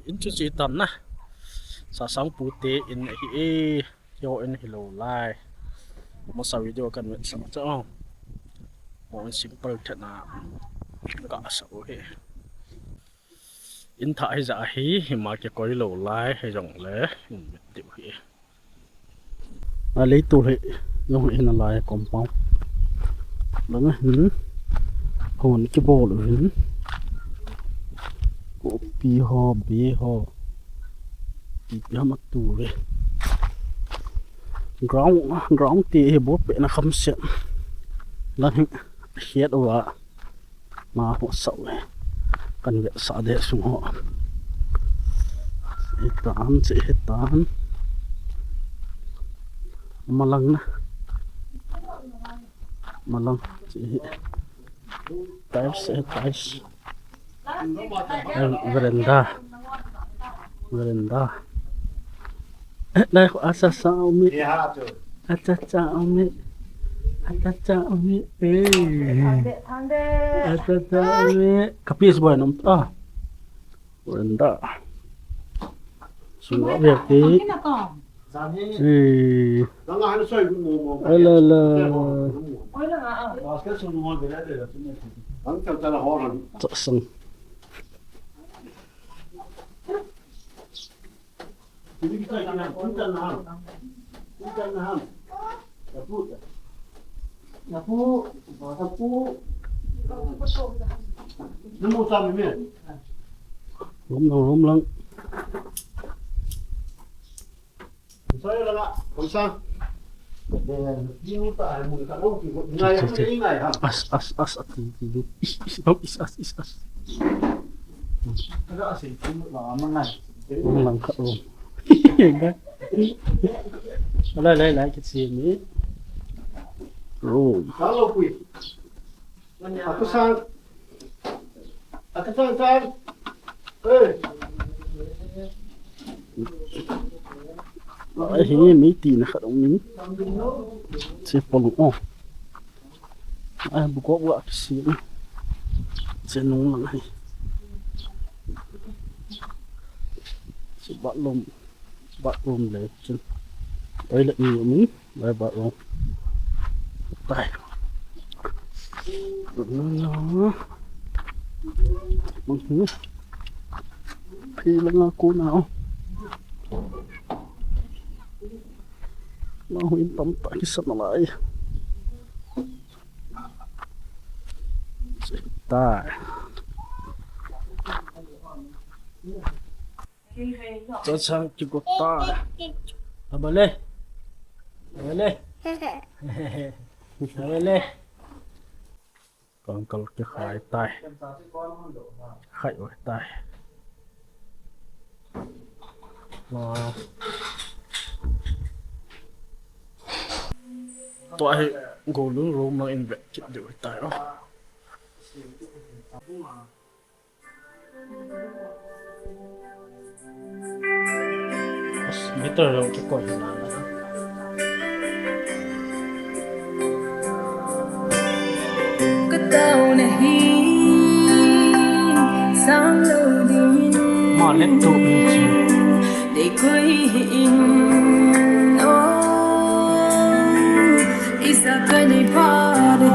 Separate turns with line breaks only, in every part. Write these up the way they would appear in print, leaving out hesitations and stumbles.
in chu chi tam na Sasang Pute in hi yo in hello lai mo sa video kan met sam cha mo simple thana ka sa o he in tha za hi ma ke koi lo lai he jong le in met ti hi a lấy tu he yo in lai compound langa hon ki bol hin ko pi ho bi ho pi ma tu le ground ti he bo pe na kham se lan hiet wa ma ho sau le kan ve sa de sung ho etan se etan malang na malang si tiles veranda đây asa sao mi asa sao mi asa sao mi asa sao mi kapis boy nom ta veranda semua việc tí Sasang Lom lăng
Saya lah không sao.
as lăng khát luôn lại cái gì mỹ room
Kalau kui. Aku sang.
lại hình mấy tỷ là khát ông mình sẽ phong ô ai bố có vợ cái gì sẽ nóng lắm hay sẽ bắt lùm để chân đây là nhiều mình đây bắt lùm tay nó bằng thứ thì là cô nào nó huyên tóm tại cái sân lại tay cho sang chỉ có tay à bà lê còn cần cái khai tay khai ở tay wow tôi ngồi luôn room nó in vẹn chịu được tay đó biết rồi cái còi là
cái tàu này sáng lâu đi
mà lên tụ mình chỉ
để quay in isa cái này phá đi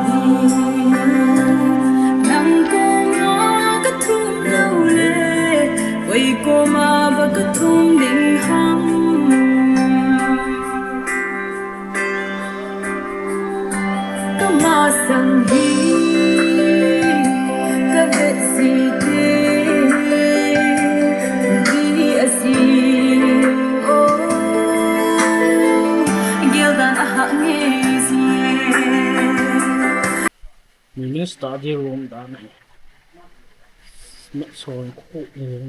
nắng cô ngó cái thung lâu lệ quay cô mà và cái thung đình hăng cái mà sang đi cái vết gì thế đi asi oh gel dan hạng
mình study room đó này mẹ soi cụ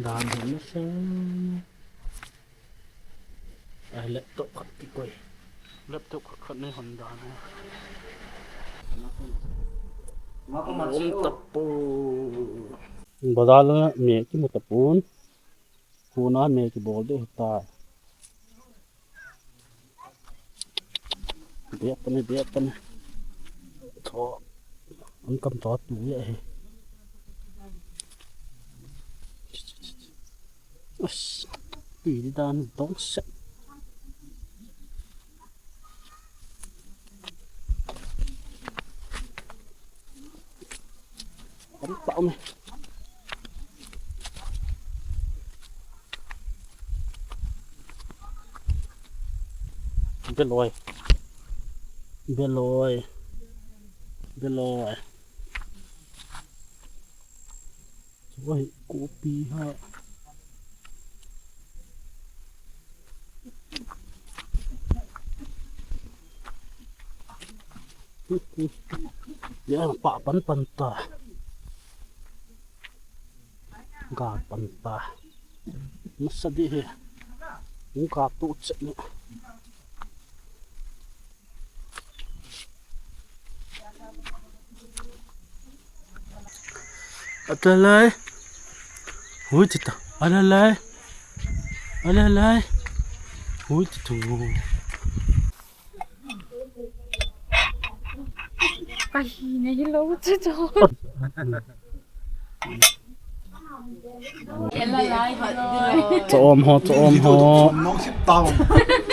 đàn nó sang ai laptop khát cái quay laptop khát này hoàn đàn này room tập bazar là mẹ cái một tập bốn cô nó mẹ cái ball đấy ta biết này thọ ăn cầm thọ túi vậy Đi đàn tống sẽ bắn bão này biết rồi biết rồi biết rồi vậy cú pi ha ya pak pan ta ga pan ta masa di he muka tu cek ni alalai hui tita alalai hui titu
cái này lâu chứ thôi em là lại rồi
cho ôm ho
nó xếp tao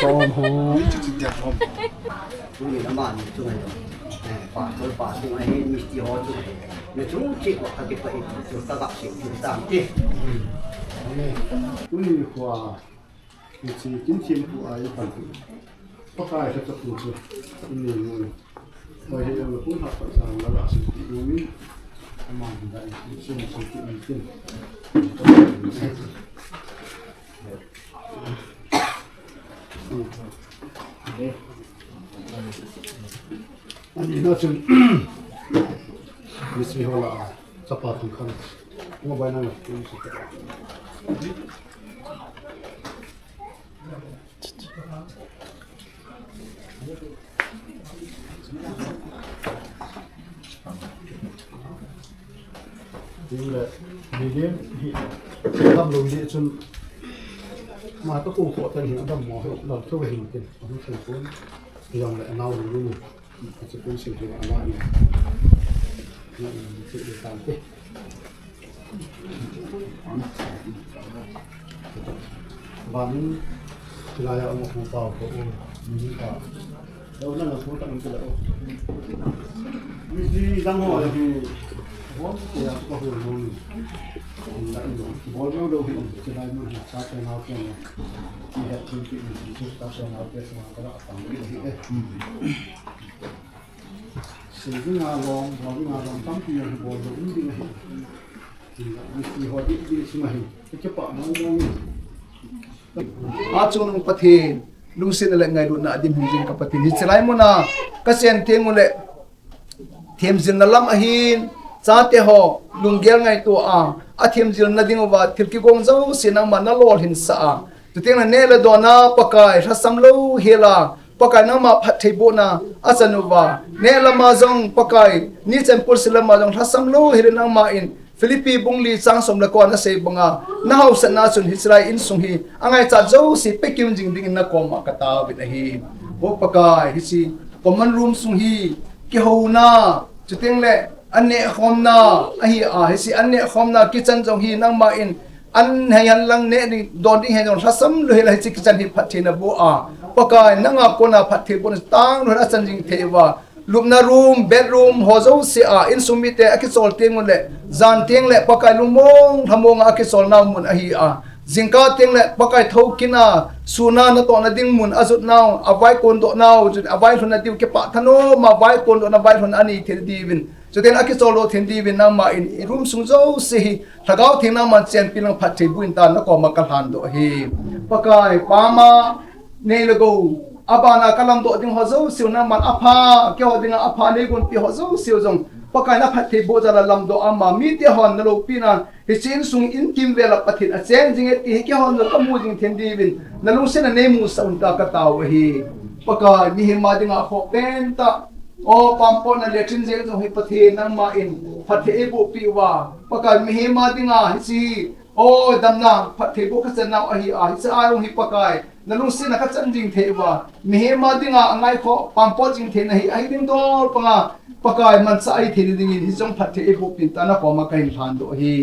cho ôm ho
chỉ đẹp không
chúng mình đã bàn chúng này rồi phản chúng này mình chỉ hỏi chúng này nếu chúng chỉ có cái vậy chúng ta gặp sự chúng ta chứ
chúng mình qua mình chỉ kiếm tiền của ai phần có phải là tập trung chứ mình bởi vì là cũng học phải rằng là sự yêu mình mà mình lại sự tự mình tin anh nói chung mình sẽ hỏi là sắp tới không có bài nào cũng sẽ nhưng là vì điểm thì làm lùng địa chân mà tôi cũng có tên hiện làm mỏ hiệu làm theo hình tiền không thành phố dòng lại nào luôn sẽ cũng sử dụng lại này sự được làm thế và những là một phong trào của mình cả đâu là số tận cái đâu vì đang hỏi thì vốn thì có hưởng luôn lại vốn đâu đâu thì cái này mình sao cái nào cái này thì hệ thống chuyện mình chúng ta sẽ nào cái mà cái đó tăng cái gì đấy sử dụng ngà lòng tắm tiền vốn đúng đi này thì họ đi xem này cái chấp bạn nó
chung nung pathi lung sin le ngai ru na dim hing ka pathi ni chlai mo na ka sen theng le them jin na lam a hin cha te ho lung gel ngai to a them jin na ding wa thil ki gong zo sinang man na lol hin sa tu teng na ne le do na pakai ra sam lo hela pakai na ma phat thei bo na a chanu wa ne la ma jong pakai ni chen pul sila ma jong ra sam lo hela na ma in Philippi bungli sang som la ko na sei banga na hau sa na chun hisrai in sung hi angai cha zo si pekim jing ding na ko ma kata bit hi bo pakai hi si common room sung hi ki ho na chuteng le anne khom na hi hi si anne khom na kitchen jong hi nang ma in an hayan lang ne ni don ding he jong rasam lo he la chi kitchen hi phathi na bo pakai nanga ko na phathi bo tang ro na chan jing thewa lumna room bedroom hozo se in sumite akisol tengun le zan teng le pakai lumong thamong akisol na mun a hi jingka teng le pakai thokina suna na to na ding mun azut naw avai kon do naw avai thuna tiu ke pa thano ma vai kon do na vai thun ani thil divin choten akisol lo thil divin na ma in room sungzo se hi thagaw thing na man chen pilang phathi buin ta na ko ma kal han do hi pakai pama nei lego abana kalam do ding hozo siu na man apha ke ho ding apha ne gun pi hozo siu jong pakai na phathi bo jala lam do ama mi te hon na lo pi na hi chin sung in kim vela pathin a chen jing e ti ke hon do kamu jing then di win na lu sen ne mu sa un ta ka taw hi pakai ni hi ma ding a kho pen ta o pampo na le thin je jong hi pathi na ma in phathi e bo pi wa pakai mi hi ma ding a hi si โอ้ดำนางพัดเทบุขัดนาวอหิอาหิสอายงหิปกายนั่นลุงสินะขัดจันจิงเทวะมีเหมาดิ่งอ่ะไงขอปัมปอจิงเทนะหิไอดิ่งโดปังอ่ะปกายมันสายเทดิ่งหิจงพัดเทบุปินตานะพอมาไกลผ่านโดหิ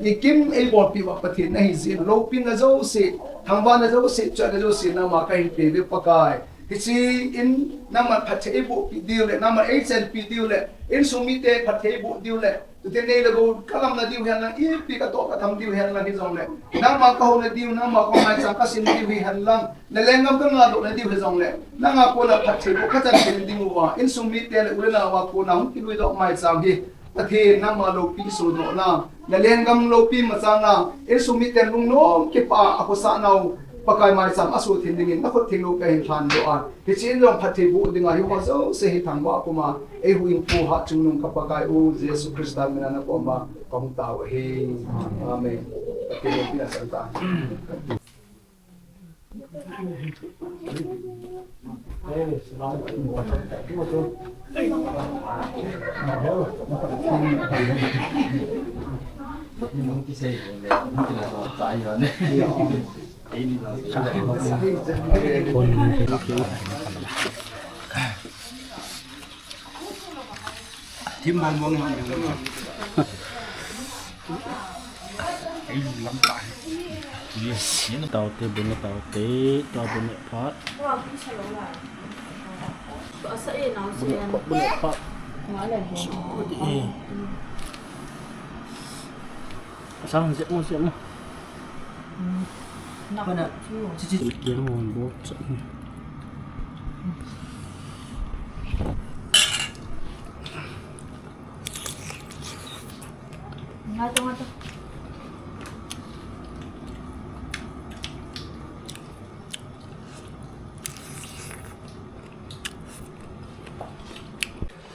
อีกิมไอบอลปีวะพัดเทนะหิสิโลปินนะโจสิทางบ้านนะโจสิจัดนะโจสินะมาไกลเทเวปกายที่สิอินน้ำมันพัดเทบุปิดิวเลยน้ำมันเอเซนปิดิวเลยอินสุมิเตพัดเทบุดิวเลยตัวเนี้ยเราก็กำลังนาดิวเห็นละอีปีกตัวก็ทำดิวเห็นละที่ตรงเลยน้ำมันเขาเนี่ยดิวน้ำมันเขาไม่สังกัดสินดิวเห็นละในแรงงานก็งานตัวเนี่ยดิวเห็นตรงเลยน้ำมันคนละพัดเทบุก็จะเป็นดิวว่าอินสุมิเตเลยอุลนาว่าคนนั้นคิดว่าดอกไม้สังกีแต่ที่น้ำมันโลปีสุดโน่นะในแรงงานโลปีมาสังนะอินสุมิเตลุงโน้มคิดว่าอากุศลเอาปากายมาสัมอสุทินดิ่งนักขดทิ้งลูกไปเห็นทันด้วยที่จริงเราพัฒนาบุตรดิ่งอายุเขาเสียทางว่ากูมาหุยปูหัดจุงนุ่งกับปากายเยซูคริสต์มินานะกูมาของตาวเฮอาเมนปฏิบัติพินาสันตา
คนผิว
ทิมบอมอย่างนั้นไอ้ลำตาล
tàu tê bún tàu tê tàu bún phát bún phát sao dễ mua kiếm nguồn bố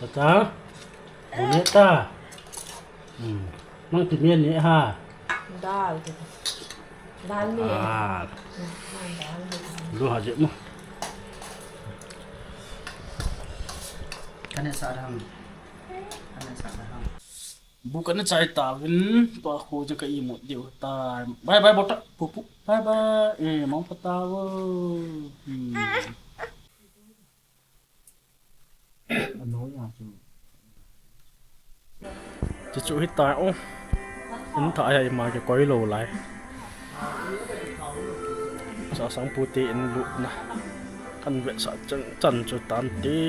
Sasang, bonita. Mang timian ni ha.
Dal. Dal ni.
Ah. Lu haji mo.
Kan sarang. Kan sarang.
Bukan na cai tawin, to ako je ka imot diu ta. Bye bye botak, pupu. Bye bye. Mau patawa. Chị chủ hít tai ô in thải hay mà cái quấy lồ lại Sasang Pute in lụt nè căn vệ sợ chân cho tàn tê